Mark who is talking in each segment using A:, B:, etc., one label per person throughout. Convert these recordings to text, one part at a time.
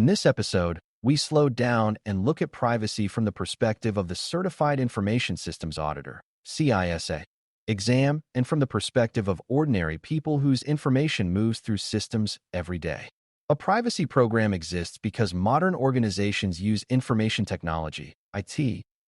A: In this episode, we slow down and look at privacy from the perspective of the Certified Information Systems Auditor, CISA, exam, and from the perspective of ordinary people whose information moves through systems every day. A privacy program exists because modern organizations use information technology, IT,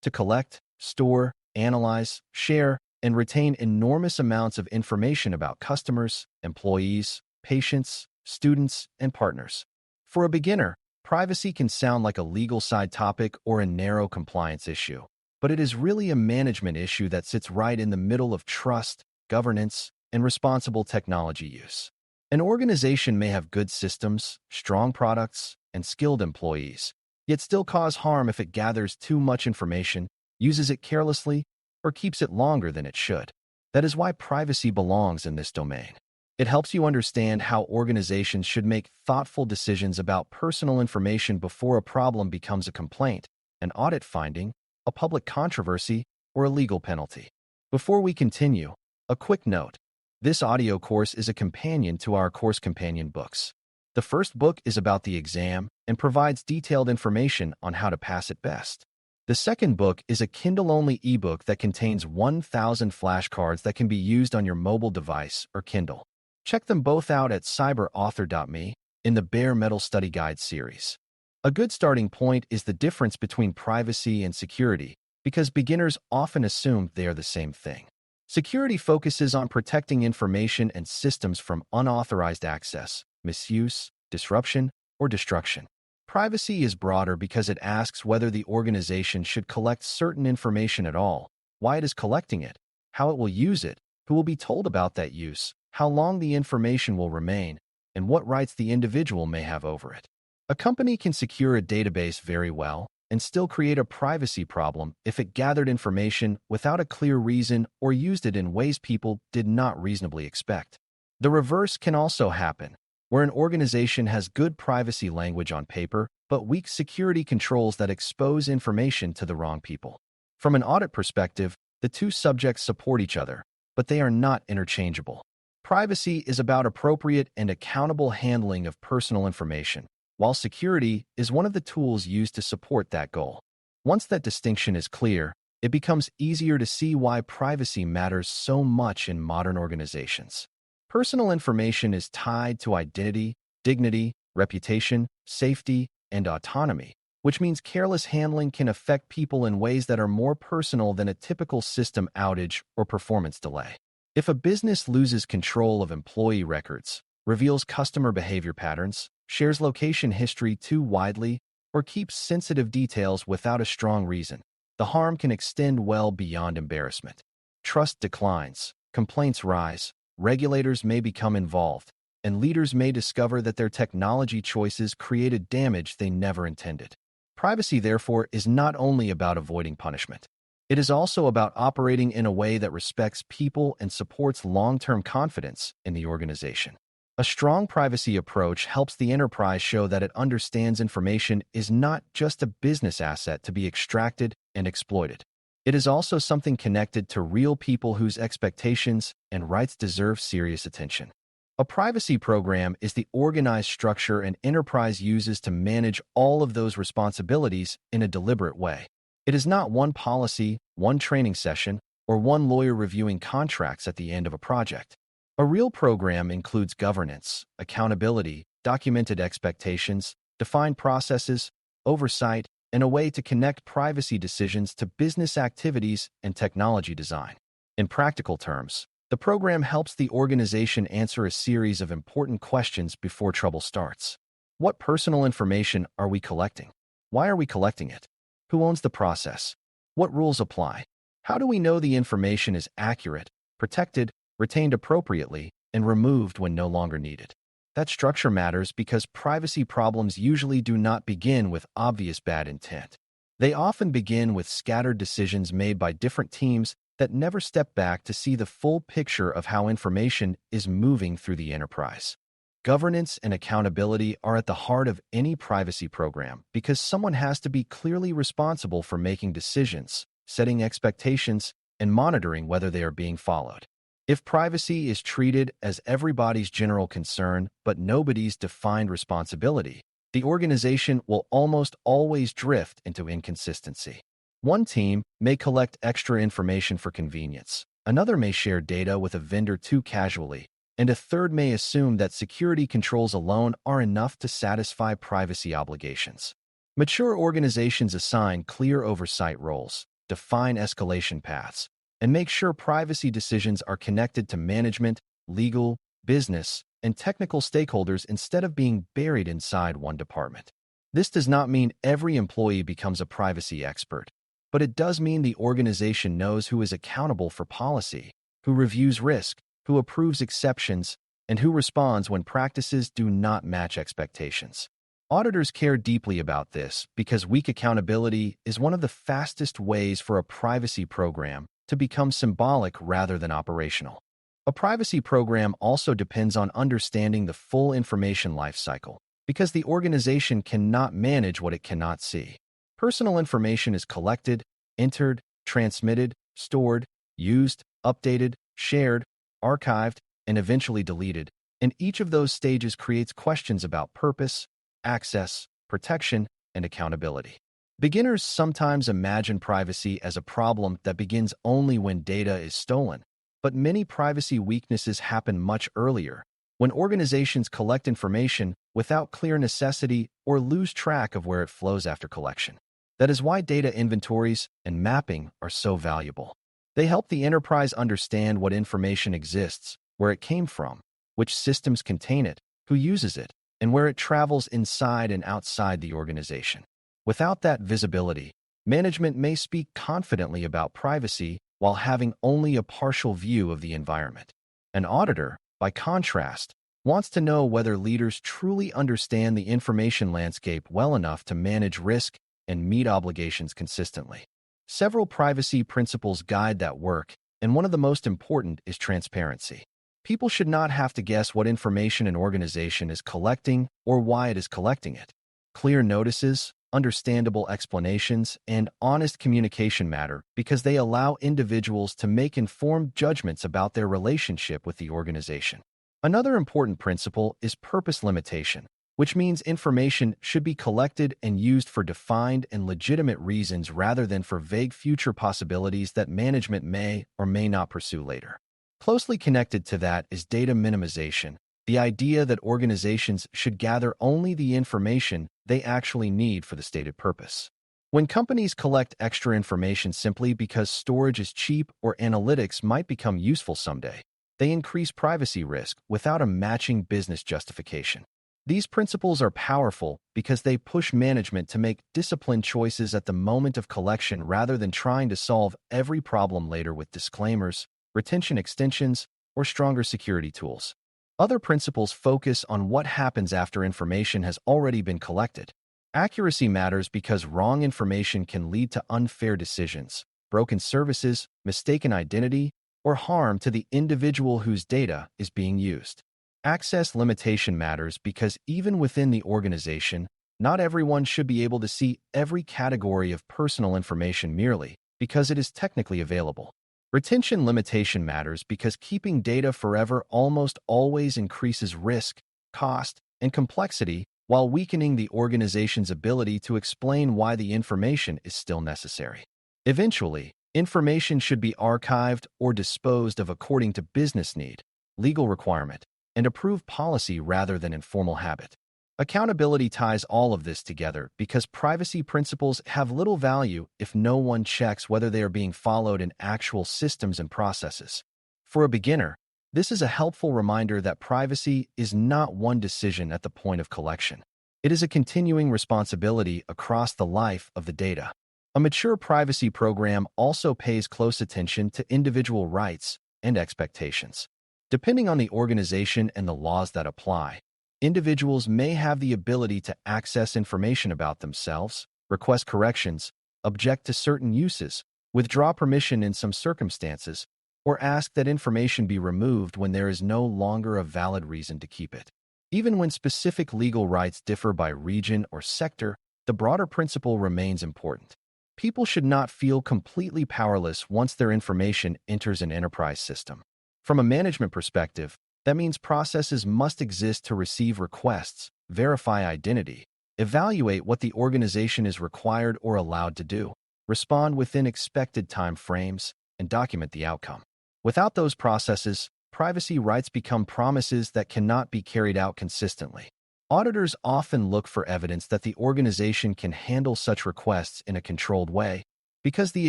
A: to collect, store, analyze, share, and retain enormous amounts of information about customers, employees, patients, students, and partners. For a beginner, privacy can sound like a legal side topic or a narrow compliance issue, but it is really a management issue that sits right in the middle of trust, governance, and responsible technology use. An organization may have good systems, strong products, and skilled employees, yet still cause harm if it gathers too much information, uses it carelessly, or keeps it longer than it should. That is why privacy belongs in this domain. It helps you understand how organizations should make thoughtful decisions about personal information before a problem becomes a complaint, an audit finding, a public controversy, or a legal penalty. Before we continue, a quick note. This audio course is a companion to our course companion books. The first book is about the exam and provides detailed information on how to pass it best. The second book is a Kindle-only ebook that contains 1,000 flashcards that can be used on your mobile device or Kindle. Check them both out at cyberauthor.me in the Bare Metal Study Guide series. A good starting point is the difference between privacy and security, because beginners often assume they are the same thing. Security focuses on protecting information and systems from unauthorized access, misuse, disruption, or destruction. Privacy is broader because it asks whether the organization should collect certain information at all, why it is collecting it, how it will use it, who will be told about that use, how long the information will remain, and what rights the individual may have over it. A company can secure a database very well and still create a privacy problem if it gathered information without a clear reason or used it in ways people did not reasonably expect. The reverse can also happen, where an organization has good privacy language on paper, but weak security controls that expose information to the wrong people. From an audit perspective, the two subjects support each other, but they are not interchangeable. Privacy is about appropriate and accountable handling of personal information, while security is one of the tools used to support that goal. Once that distinction is clear, it becomes easier to see why privacy matters so much in modern organizations. Personal information is tied to identity, dignity, reputation, safety, and autonomy, which means careless handling can affect people in ways that are more personal than a typical system outage or performance delay. If a business loses control of employee records, reveals customer behavior patterns, shares location history too widely, or keeps sensitive details without a strong reason, the harm can extend well beyond embarrassment. Trust declines, complaints rise, regulators may become involved, and leaders may discover that their technology choices created damage they never intended. Privacy, therefore, is not only about avoiding punishment. It is also about operating in a way that respects people and supports long-term confidence in the organization. A strong privacy approach helps the enterprise show that it understands information is not just a business asset to be extracted and exploited. It is also something connected to real people whose expectations and rights deserve serious attention. A privacy program is the organized structure an enterprise uses to manage all of those responsibilities in a deliberate way. It is not one policy, one training session, or one lawyer reviewing contracts at the end of a project. A real program includes governance, accountability, documented expectations, defined processes, oversight, and a way to connect privacy decisions to business activities and technology design. In practical terms, the program helps the organization answer a series of important questions before trouble starts. What personal information are we collecting? Why are we collecting it? Who owns the process? What rules apply? How do we know the information is accurate, protected, retained appropriately, and removed when no longer needed? That structure matters because privacy problems usually do not begin with obvious bad intent. They often begin with scattered decisions made by different teams that never step back to see the full picture of how information is moving through the enterprise. Governance and accountability are at the heart of any privacy program because someone has to be clearly responsible for making decisions, setting expectations, and monitoring whether they are being followed. If privacy is treated as everybody's general concern but nobody's defined responsibility, the organization will almost always drift into inconsistency. One team may collect extra information for convenience, another may share data with a vendor too casually, and a third may assume that security controls alone are enough to satisfy privacy obligations. Mature organizations assign clear oversight roles, define escalation paths, and make sure privacy decisions are connected to management, legal, business, and technical stakeholders instead of being buried inside one department. This does not mean every employee becomes a privacy expert, but it does mean the organization knows who is accountable for policy, who reviews risk, who approves exceptions, and who responds when practices do not match expectations. Auditors care deeply about this because weak accountability is one of the fastest ways for a privacy program to become symbolic rather than operational. A privacy program also depends on understanding the full information lifecycle because the organization cannot manage what it cannot see. Personal information is collected, entered, transmitted, stored, used, updated, shared, archived, and eventually deleted, and each of those stages creates questions about purpose, access, protection, and accountability. Beginners sometimes imagine privacy as a problem that begins only when data is stolen, but many privacy weaknesses happen much earlier, when organizations collect information without clear necessity or lose track of where it flows after collection. That is why data inventories and mapping are so valuable. They help the enterprise understand what information exists, where it came from, which systems contain it, who uses it, and where it travels inside and outside the organization. Without that visibility, management may speak confidently about privacy while having only a partial view of the environment. An auditor, by contrast, wants to know whether leaders truly understand the information landscape well enough to manage risk and meet obligations consistently. Several privacy principles guide that work, and one of the most important is transparency. People should not have to guess what information an organization is collecting or why it is collecting it. Clear notices, understandable explanations, and honest communication matter because they allow individuals to make informed judgments about their relationship with the organization. Another important principle is purpose limitation, which means information should be collected and used for defined and legitimate reasons rather than for vague future possibilities that management may or may not pursue later. Closely connected to that is data minimization, the idea that organizations should gather only the information they actually need for the stated purpose. When companies collect extra information simply because storage is cheap or analytics might become useful someday, they increase privacy risk without a matching business justification. These principles are powerful because they push management to make disciplined choices at the moment of collection rather than trying to solve every problem later with disclaimers, retention extensions, or stronger security tools. Other principles focus on what happens after information has already been collected. Accuracy matters because wrong information can lead to unfair decisions, broken services, mistaken identity, or harm to the individual whose data is being used. Access limitation matters because even within the organization, not everyone should be able to see every category of personal information merely because it is technically available. Retention limitation matters because keeping data forever almost always increases risk, cost, and complexity while weakening the organization's ability to explain why the information is still necessary. Eventually, information should be archived or disposed of according to business need, legal requirement, and approved policy rather than informal habit. Accountability ties all of this together because privacy principles have little value if no one checks whether they are being followed in actual systems and processes. For a beginner, this is a helpful reminder that privacy is not one decision at the point of collection. It is a continuing responsibility across the life of the data. A mature privacy program also pays close attention to individual rights and expectations. Depending on the organization and the laws that apply, individuals may have the ability to access information about themselves, request corrections, object to certain uses, withdraw permission in some circumstances, or ask that information be removed when there is no longer a valid reason to keep it. Even when specific legal rights differ by region or sector, the broader principle remains important. People should not feel completely powerless once their information enters an enterprise system. From a management perspective, that means processes must exist to receive requests, verify identity, evaluate what the organization is required or allowed to do, respond within expected time frames, and document the outcome. Without those processes, privacy rights become promises that cannot be carried out consistently. Auditors often look for evidence that the organization can handle such requests in a controlled way, because the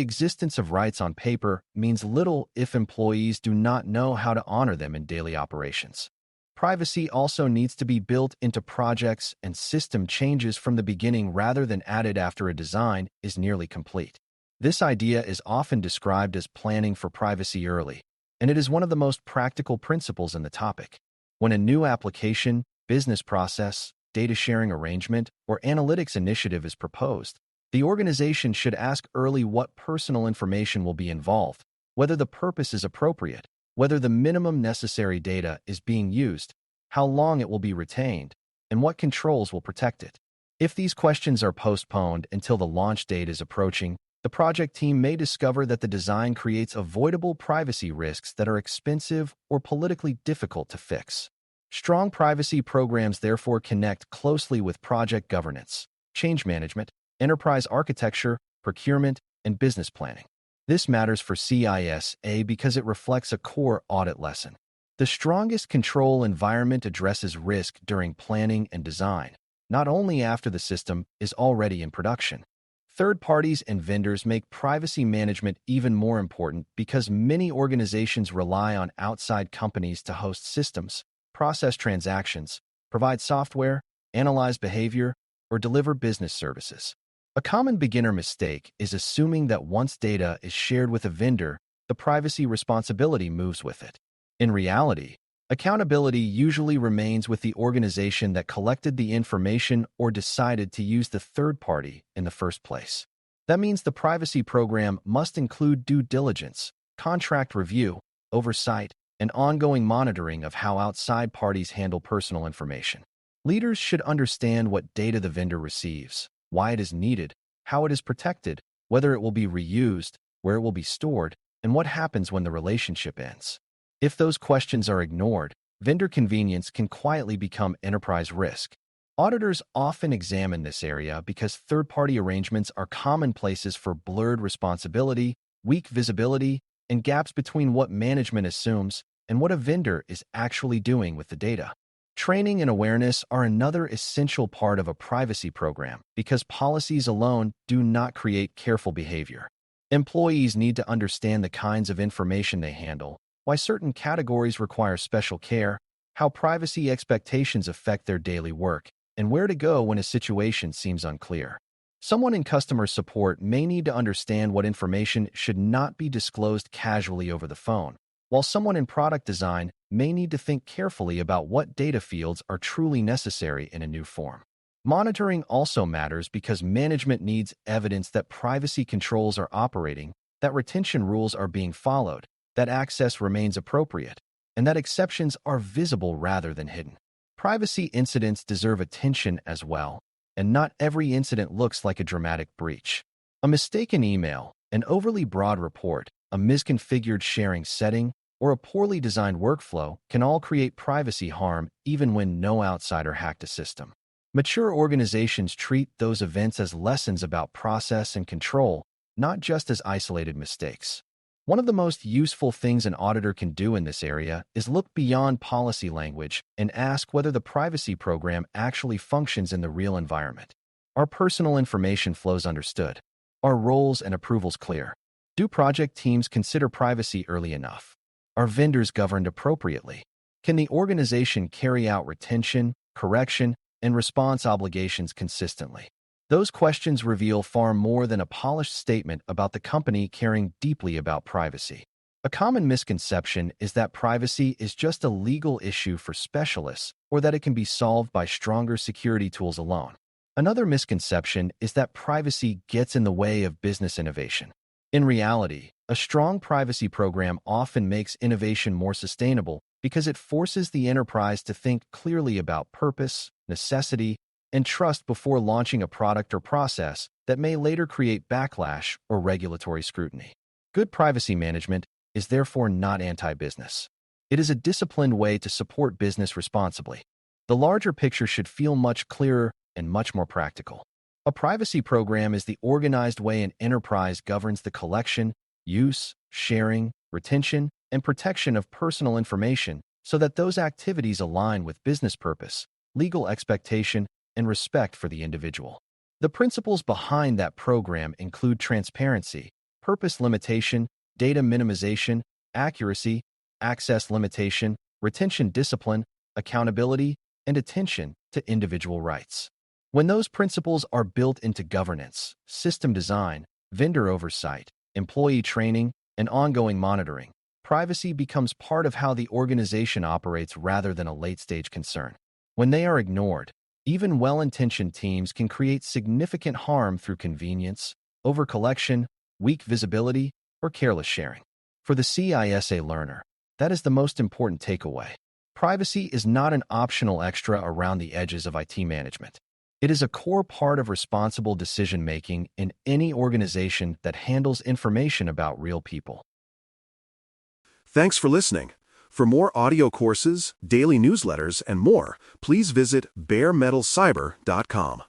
A: existence of rights on paper means little if employees do not know how to honor them in daily operations. Privacy also needs to be built into projects and system changes from the beginning rather than added after a design is nearly complete. This idea is often described as planning for privacy early, and it is one of the most practical principles in the topic. When a new application, business process, data sharing arrangement, or analytics initiative is proposed, the organization should ask early what personal information will be involved, whether the purpose is appropriate, whether the minimum necessary data is being used, how long it will be retained, and what controls will protect it. If these questions are postponed until the launch date is approaching, the project team may discover that the design creates avoidable privacy risks that are expensive or politically difficult to fix. Strong privacy programs therefore connect closely with project governance, change management, enterprise architecture, procurement, and business planning. This matters for CISA because it reflects a core audit lesson. The strongest control environment addresses risk during planning and design, not only after the system is already in production. Third parties and vendors make privacy management even more important because many organizations rely on outside companies to host systems, process transactions, provide software, analyze behavior, or deliver business services. A common beginner mistake is assuming that once data is shared with a vendor, the privacy responsibility moves with it. In reality, accountability usually remains with the organization that collected the information or decided to use the third party in the first place. That means the privacy program must include due diligence, contract review, oversight, and ongoing monitoring of how outside parties handle personal information. Leaders should understand what data the vendor receives, why it is needed, how it is protected, whether it will be reused, where it will be stored, and what happens when the relationship ends. If those questions are ignored, vendor convenience can quietly become enterprise risk. Auditors often examine this area because third-party arrangements are commonplaces for blurred responsibility, weak visibility, and gaps between what management assumes and what a vendor is actually doing with the data. Training and awareness are another essential part of a privacy program because policies alone do not create careful behavior. Employees need to understand the kinds of information they handle, why certain categories require special care, how privacy expectations affect their daily work, and where to go when a situation seems unclear. Someone in customer support may need to understand what information should not be disclosed casually over the phone, while someone in product design may need to think carefully about what data fields are truly necessary in a new form. Monitoring also matters because management needs evidence that privacy controls are operating, that retention rules are being followed, that access remains appropriate, and that exceptions are visible rather than hidden. Privacy incidents deserve attention as well, and not every incident looks like a dramatic breach. A mistaken email, an overly broad report, a misconfigured sharing setting, or a poorly designed workflow can all create privacy harm even when no outsider hacked a system. Mature organizations treat those events as lessons about process and control, not just as isolated mistakes. One of the most useful things an auditor can do in this area is look beyond policy language and ask whether the privacy program actually functions in the real environment. Are personal information flows understood? Are roles and approvals clear? Do project teams consider privacy early enough? Are vendors governed appropriately? Can the organization carry out retention, correction, and response obligations consistently? Those questions reveal far more than a polished statement about the company caring deeply about privacy. A common misconception is that privacy is just a legal issue for specialists or that it can be solved by stronger security tools alone. Another misconception is that privacy gets in the way of business innovation. In reality, a strong privacy program often makes innovation more sustainable because it forces the enterprise to think clearly about purpose, necessity, and trust before launching a product or process that may later create backlash or regulatory scrutiny. Good privacy management is therefore not anti-business. It is a disciplined way to support business responsibly. The larger picture should feel much clearer and much more practical. A privacy program is the organized way an enterprise governs the collection, use, sharing, retention, and protection of personal information so that those activities align with business purpose, legal expectation, and respect for the individual. The principles behind that program include transparency, purpose limitation, data minimization, accuracy, access limitation, retention discipline, accountability, and attention to individual rights. When those principles are built into governance, system design, vendor oversight, employee training, and ongoing monitoring, privacy becomes part of how the organization operates rather than a late-stage concern. When they are ignored, even well-intentioned teams can create significant harm through convenience, overcollection, weak visibility, or careless sharing. For the CISA learner, that is the most important takeaway. Privacy is not an optional extra around the edges of IT management. It is a core part of responsible decision-making in any organization that handles information about real people.
B: Thanks for listening. For more audio courses, daily newsletters, and more, please visit baremetalcyber.com.